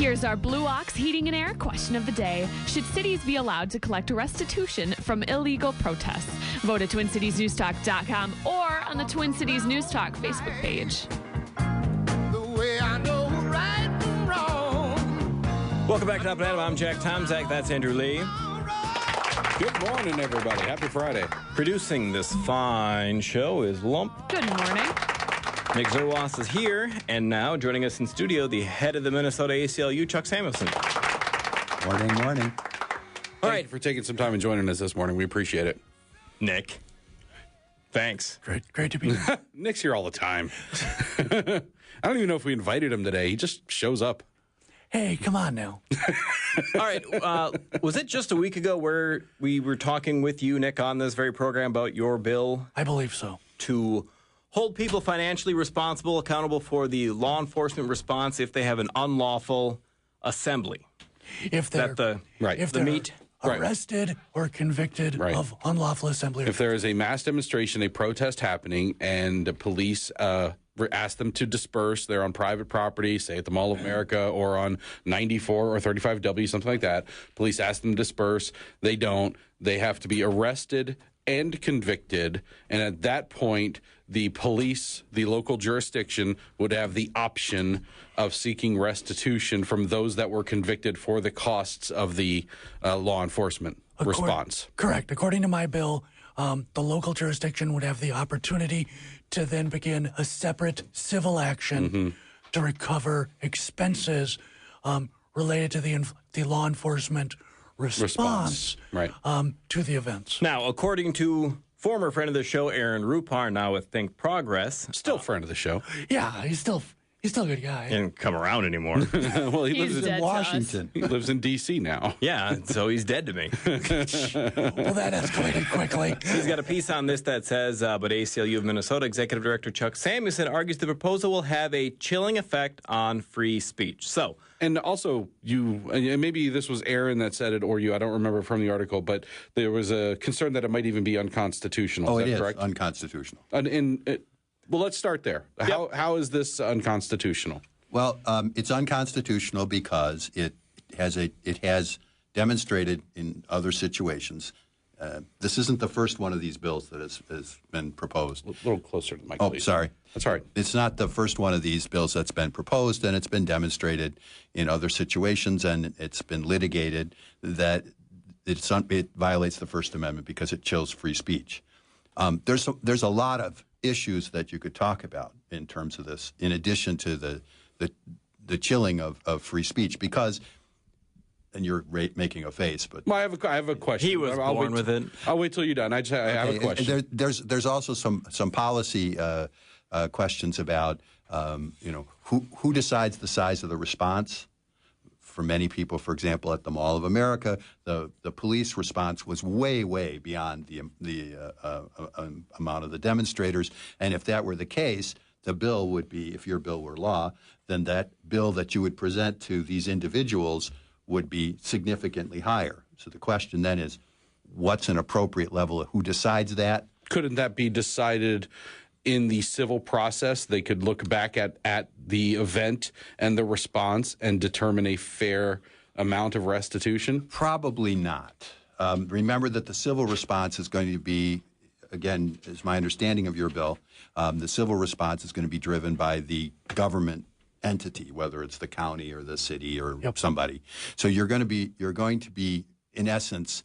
Here's our Blue Ox Heating and Air question of the day. Should cities be allowed to collect restitution from illegal protests? Vote at TwinCitiesNewsTalk.com or on the Twin Cities News Talk Facebook page. Welcome back to Up and Adam. I'm Jack Tomczak. That's Andrew Lee. Good morning, everybody. Happy Friday. Producing this fine show is Lump. Good morning. Nick Zerwas is here, and now joining us in studio, the head of the Minnesota ACLU, Chuck Samuelson. Morning. All Thank you for taking some time and joining us this morning. We appreciate it. Nick, thanks. Great to be here. Nick's here all the time. I don't even know if we invited him today. He just shows up. Hey, come on now. All right. Was it just a week ago where we were talking with you, Nick, on this very program about your bill I believe so. to hold people financially responsible, accountable for the law enforcement response if they have an unlawful assembly? If they're meat. arrested or convicted of unlawful assembly. If there is a mass demonstration, a protest happening, and the police ask them to disperse, they're on private property, say at the Mall of America or on 94 or 35W, something like that. Police ask them to disperse. They don't. They have to be arrested and convicted. And at that point, the police, the local jurisdiction, would have the option of seeking restitution from those that were convicted for the costs of the law enforcement response. Correct. According to my bill, the local jurisdiction would have the opportunity to then begin a separate civil action to recover expenses related to the law enforcement response. To the events. Now, according to former friend of the show, Aaron Rupar, now with Think Progress. Still friend of the show. Yeah, he's still a good guy. He didn't come around anymore. Well, he lives dead in to Washington. He lives in D.C. now. Yeah, so he's dead to me. Well, that escalated quickly. He's got a piece on this that says, but ACLU of Minnesota Executive Director Chuck Samuelson argues the proposal will have a chilling effect on free speech. So, and also, and maybe this was Aaron that said it, or you, I don't remember from the article, but there was a concern that it might even be unconstitutional. Oh, is that it is correct? unconstitutional. Well, let's start there. Yep. How is this unconstitutional? Well, it's unconstitutional because it has demonstrated in other situations. This isn't the first one of these bills that has been proposed. A little closer to the mic, Oh, please. sorry. That's all right. It's not the first one of these bills that's been proposed, and it's been demonstrated in other situations, and it's been litigated that it violates the First Amendment because it chills free speech. There's a lot of issues that you could talk about in terms of this, in addition to the chilling of free speech, because, and you're making a face, but Well, I have a question. He was born with it. I'll wait till you're done. I have a question. There's also some policy questions about who decides the size of the response. For many people, for example, at the Mall of America, the police response was way beyond the amount of the demonstrators. And if that were the case, the bill would be, if your bill were law, then that bill that you would present to these individuals would be significantly higher. So the question then is, what's an appropriate level? Who decides that? Couldn't that be decided in the civil process? They could look back at the event and the response and determine a fair amount of restitution? Probably not. Remember that the civil response is going to be, again, is my understanding of your bill, the civil response is going to be driven by the government entity, whether it's the county or the city or somebody. So you're going to be, in essence,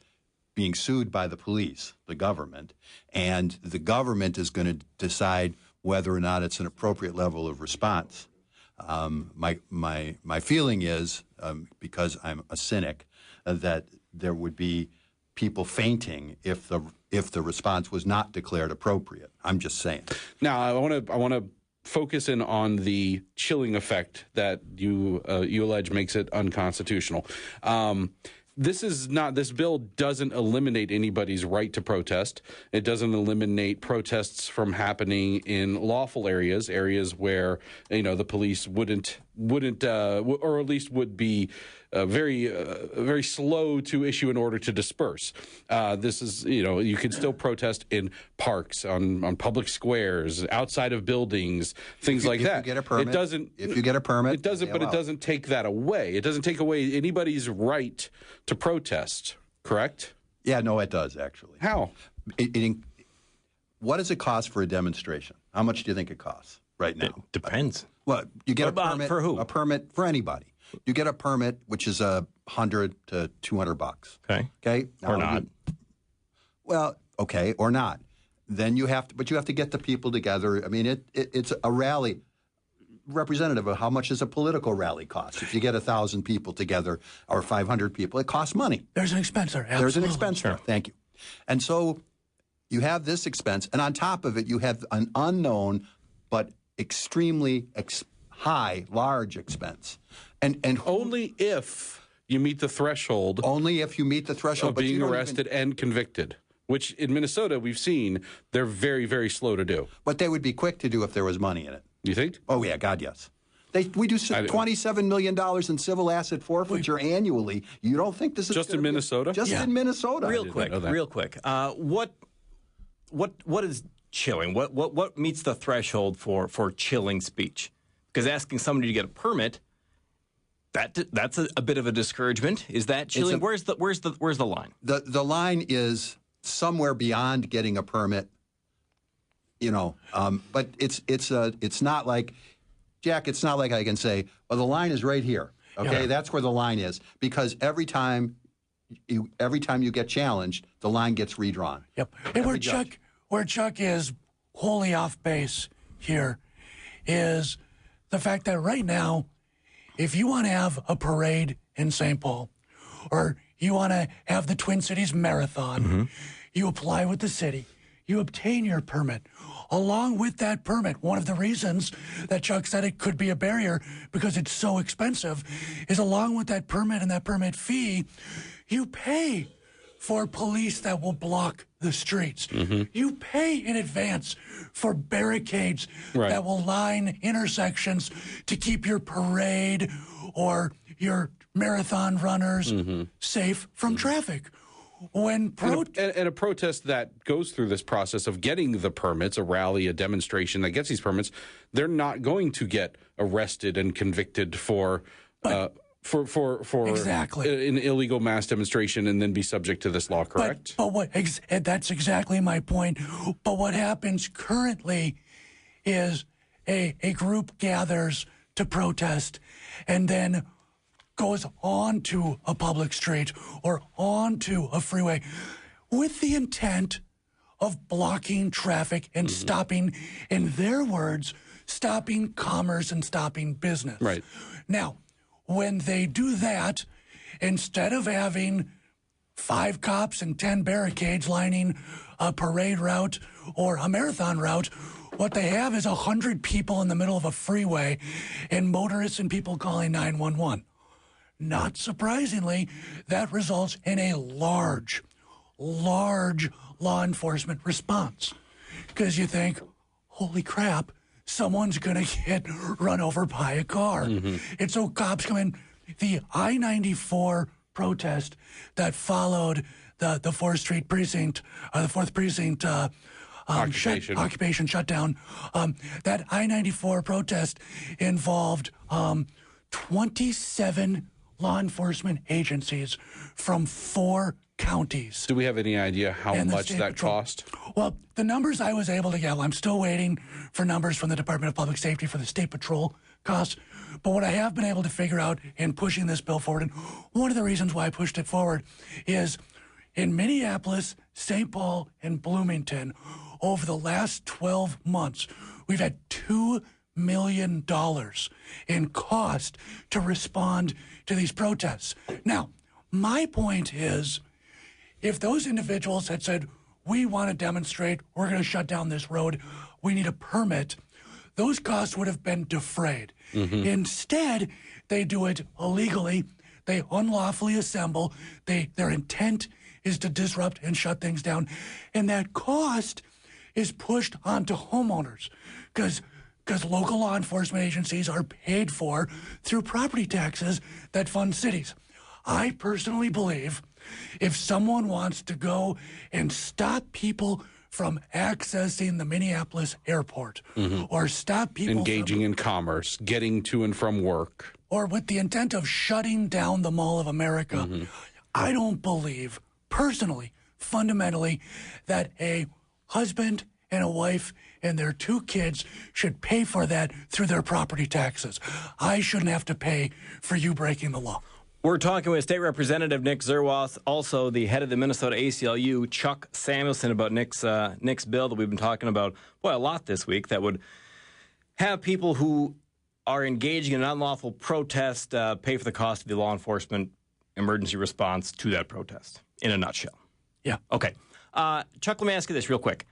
being sued by the police, the government, and the government is going to decide whether or not it's an appropriate level of response. My feeling is, because I'm a cynic, that there would be people fainting if the response was not declared appropriate. I'm just saying. Now, I want to focus in on the chilling effect that you allege makes it unconstitutional. This bill doesn't eliminate anybody's right to protest. It doesn't eliminate protests from happening in lawful areas where, the police wouldn't, or at least would be very slow to issue an order to disperse. This is, you can still protest in parks, on public squares, outside of buildings, things like that. If you get a permit, it doesn't. If you get a permit, it doesn't. But it doesn't take that away. It doesn't take away anybody's right to protest. Correct? Yeah, no, it does actually. How? What does it cost for a demonstration? How much do you think it costs right now? It depends. Well, you get a permit for who? A permit for anybody. You get a permit, which is $100 to $200. Okay. Okay. Or Now, not. Well, okay, or not. Then you have to get the people together. I mean, it's a rally representative of how much does a political rally cost. If you get 1,000 people together or 500 people, it costs money. There's an expense there. There's an Absolutely. expense there. Thank you. And so you have this expense, and on top of it, you have an unknown but extremely high, large expense. And Only if you meet the threshold only if you meet the threshold of but you being don't arrested and convicted, which in Minnesota we've seen they're very, very slow to do. But they would be quick to do if there was money in it. You think? Oh, yeah, God, yes. We do $27 million in civil asset forfeiture annually. You don't think this is Just in Minnesota? Just in Minnesota. Real quick. What is chilling? What meets the threshold for chilling speech? Because asking somebody to get a permit, that's a bit of a discouragement. Is that chilling? Where's the line? The line is somewhere beyond getting a permit. But it's not like, Jack, it's not like I can say, well, the line is right here. Okay, that's where the line is, because every time you get challenged, the line gets redrawn. Yep. And where Chuck is wholly off base here is the fact that right now, if you want to have a parade in St. Paul, or you want to have the Twin Cities Marathon, you apply with the city, you obtain your permit. Along with that permit, one of the reasons that Chuck said it could be a barrier because it's so expensive is along with that permit and that permit fee, you pay for police that will block the streets. You pay in advance for barricades that will line intersections to keep your parade or your marathon runners safe from traffic. And a protest that goes through this process of getting the permits, a rally, a demonstration that gets these permits, they're not going to get arrested and convicted for exactly an illegal mass demonstration and then be subject to this law, correct? That's exactly my point. But what happens currently is a group gathers to protest and then goes onto a public street or onto a freeway with the intent of blocking traffic and stopping, in their words, stopping commerce and stopping business. Right. Now, when they do that, instead of having 5 cops and 10 barricades lining a parade route or a marathon route, what they have is 100 people in the middle of a freeway and motorists and people calling 911. Not surprisingly, that results in a large law enforcement response. Because you think, holy crap, someone's going to get run over by a car. And so cops come in. The I-94 protest that followed the 4th Street precinct, the 4th precinct occupation shutdown, that I-94 protest involved 27 law enforcement agencies from 4 counties. Do we have any idea how much that cost? Well, the numbers I was able to get, I'm still waiting for numbers from the Department of Public Safety for the State Patrol costs. But what I have been able to figure out in pushing this bill forward, and one of the reasons why I pushed it forward, is in Minneapolis, St. Paul, and Bloomington, over the last 12 months, we've had $2 million in cost to respond to these protests. Now, my point is, if those individuals had said, we want to demonstrate, we're going to shut down this road, we need a permit, those costs would have been defrayed. Instead, they do it illegally. They unlawfully assemble. Their intent is to disrupt and shut things down. And that cost is pushed onto homeowners because because local law enforcement agencies are paid for through property taxes that fund cities. I personally believe if someone wants to go and stop people from accessing the Minneapolis airport or stop people engaging in commerce, getting to and from work, or with the intent of shutting down the Mall of America, I don't believe, personally, fundamentally, that a husband and a wife and their 2 kids should pay for that through their property taxes. I shouldn't have to pay for you breaking the law. We're talking with State Representative Nick Zerwas, also the head of the Minnesota ACLU, Chuck Samuelson, about Nick's bill that we've been talking about, a lot this week, that would have people who are engaging in an unlawful protest pay for the cost of the law enforcement emergency response to that protest, in a nutshell. Yeah. Okay. Chuck, let me ask you this real quick.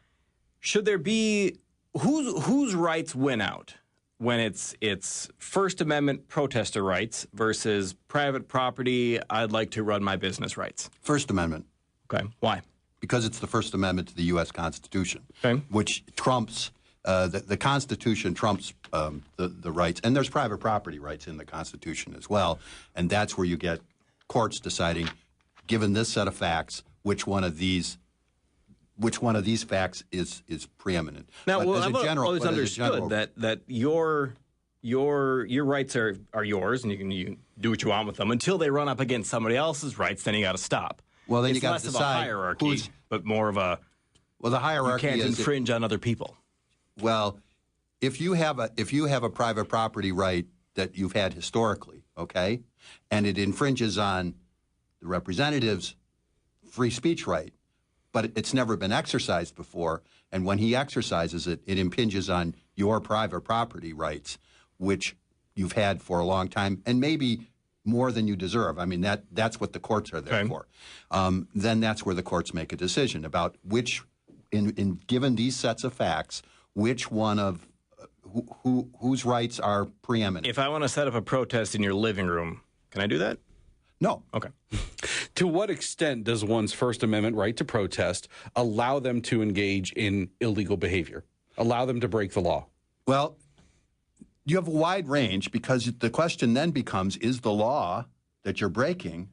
Should there be whose rights win out when it's First Amendment protester rights versus private property, I'd like to run my business rights? First Amendment. Okay. Why? Because it's the First Amendment to the U.S. Constitution, okay, which trumps the Constitution trumps the rights, and there's private property rights in the Constitution as well, and that's where you get courts deciding, given this set of facts, which one of these facts is preeminent. Now, but I've always understood that your rights are yours, and you can do what you want with them until they run up against somebody else's rights. Then you got to stop. Well, then it's you got less to of a decide hierarchy, but more of a the hierarchy. You can't infringe on other people. Well, if you have a private property right that you've had historically, okay, and it infringes on the representative's free speech right, but it's never been exercised before, and when he exercises it, it impinges on your private property rights, which you've had for a long time, and maybe more than you deserve. I mean, that's what the courts are there for. Then that's where the courts make a decision about which, in given these sets of facts, which one of whose rights are preeminent. If I want to set up a protest in your living room, can I do that? No. Okay. To what extent does one's First Amendment right to protest allow them to engage in illegal behavior, allow them to break the law? Well, you have a wide range, because the question then becomes, is the law that you're breaking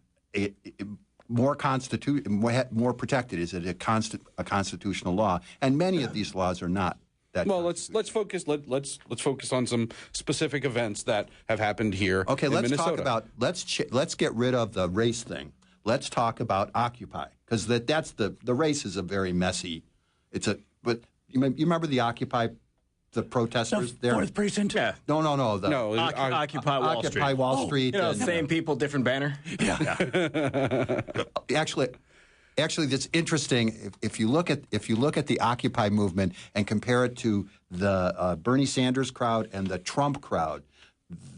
more protected? Is it a constitutional law? And many of these laws are not. Well, let's focus on some specific events that have happened here. Okay, in let's Minnesota. talk about let's get rid of the race thing. Let's talk about Occupy, because that's the race is a very messy. But you remember the Occupy, the protesters there? Fourth precinct? Yeah. No. Occupy Wall Street. Occupy Wall Street. Same people, different banner. Yeah. Actually, that's interesting. If you look at the Occupy movement and compare it to the Bernie Sanders crowd and the Trump crowd,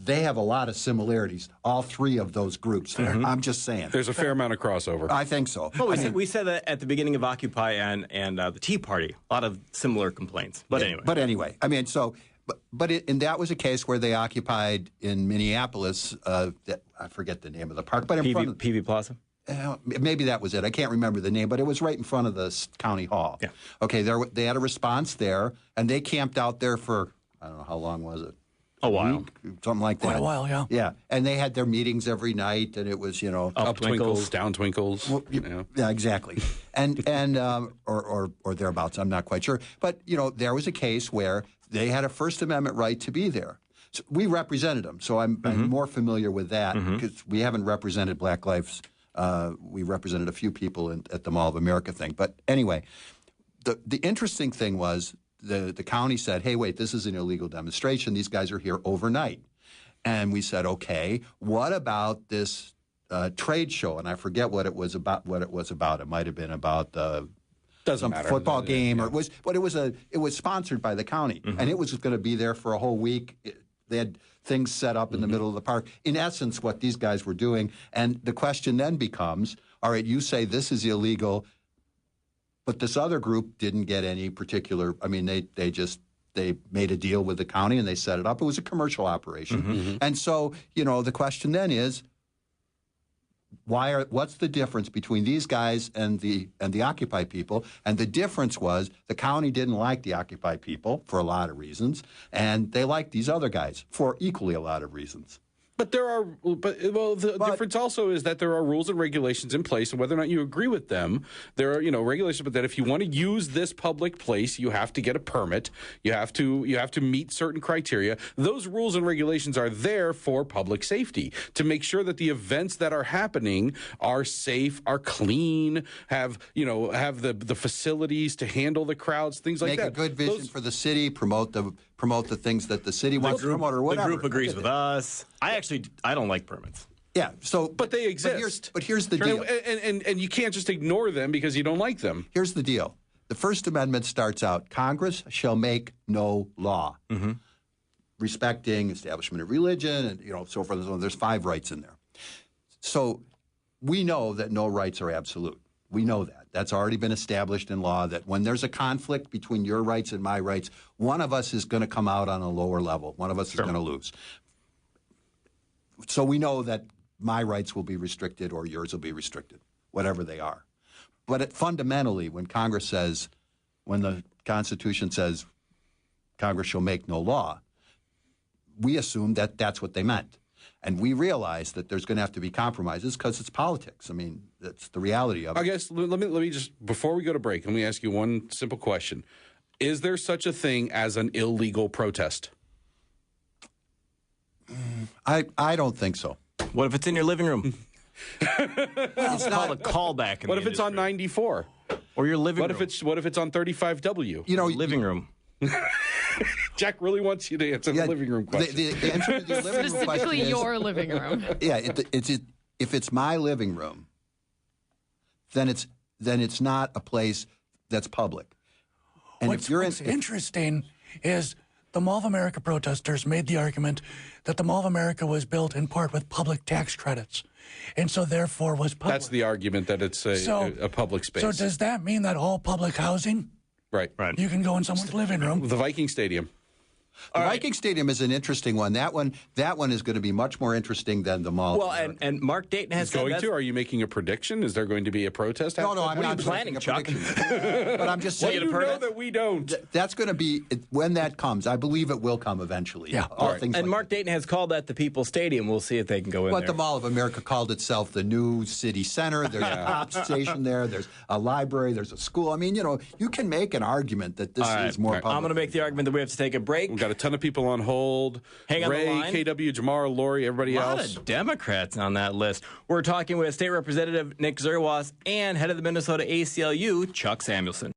they have a lot of similarities. All three of those groups. Mm-hmm. I'm just saying. There's a fair amount of crossover. I think so. Well, we said that at the beginning of Occupy and the Tea Party, a lot of similar complaints. But anyway. I mean, so. And that was a case where they occupied in Minneapolis. I forget the name of the park, but in front of PV Plaza. Maybe that was it. I can't remember the name, but it was right in front of the county hall. Yeah. Okay, they had a response there, and they camped out there for, I don't know, how long was it? A while. Week? Something like that. Quite a while, yeah. Yeah, and they had their meetings every night, and it was, up twinkles, down twinkles. Well, yeah, exactly. and or thereabouts, I'm not quite sure. But, there was a case where they had a First Amendment right to be there. So we represented them, so I'm more familiar with that, because we haven't represented Black Lives. We represented a few people at the Mall of America thing. But anyway, the interesting thing was the county said, hey, wait, this is an illegal demonstration. These guys are here overnight. And we said, okay, what about this trade show? And I forget what it was about. It might have been about some football game, or it was sponsored by the county, and it was going to be there for a whole week. They had things set up in the middle of the park. In essence, what these guys were doing. And the question then becomes, all right, you say this is illegal, but this other group didn't get any particular, I mean, they made a deal with the county and they set it up. It was a commercial operation. And so, the question then is, what's the difference between these guys and the Occupy people? And the difference was the county didn't like the Occupy people for a lot of reasons, and they liked these other guys for equally a lot of reasons. But the difference also is that there are rules and regulations in place, and whether or not you agree with them, there are regulations. But that if you want to use this public place, you have to get a permit. You have to meet certain criteria. Those rules and regulations are there for public safety to make sure that the events that are happening are safe, are clean, have the facilities to handle the crowds, things like that. Make a good vision for the city. Promote the things that the city wants to promote, or whatever. The group agrees with us. I don't like permits. Yeah, but they exist. But here's the deal. And you can't just ignore them because you don't like them. Here's the deal. The First Amendment starts out, Congress shall make no law. Mm-hmm. Respecting establishment of religion and so forth and so on. There's 5 rights in there. So we know that no rights are absolute. We know that. That's already been established in law, that when there's a conflict between your rights and my rights, one of us is going to come out on a lower level. One of us is going to lose. So we know that my rights will be restricted or yours will be restricted, whatever they are. But fundamentally, when the Constitution says Congress shall make no law, we assume that that's what they meant. And we realize that there's going to have to be compromises because it's politics. I mean, that's the reality of it. I guess let me just, before we go to break, let me ask you one simple question. Is there such a thing as an illegal protest? I don't think so. What if it's in your living room? It's called a callback. What if it's on 94? Or your living room? What if it's on 35W? Your living room. Jack really wants you to answer the living room question. The answer to the living room Specifically question your living room. Yeah, if it's my living room, then it's not a place that's public. And What's interesting is the Mall of America protesters made the argument that the Mall of America was built in part with public tax credits, and so therefore was public. That's the argument, that it's a public space. So does that mean that all public housing, right, you can go in someone's living room? The Viking Stadium. The Viking Stadium is an interesting one. That one is going to be much more interesting than the Mall. Well, and Mark Dayton has going to. Are you making a prediction? Is there going to be a protest? No, I'm not planning, Chuck. But I'm just saying. You know that we don't. That's going to be when that comes. I believe it will come eventually. Yeah. And Mark Dayton has called that the People's Stadium. We'll see if they can go in there. But the Mall of America called itself the new city center. There's a pop station there. There's a library. There's a school. I mean, you can make an argument that this is more public. I'm going to make the argument that we have to take a break. We've got a ton of people on hold. Hang on Ray, the line. KW, Jamar, Lori, everybody else. A lot of Democrats on that list. We're talking with State Representative Nick Zerwas and head of the Minnesota ACLU, Chuck Samuelson.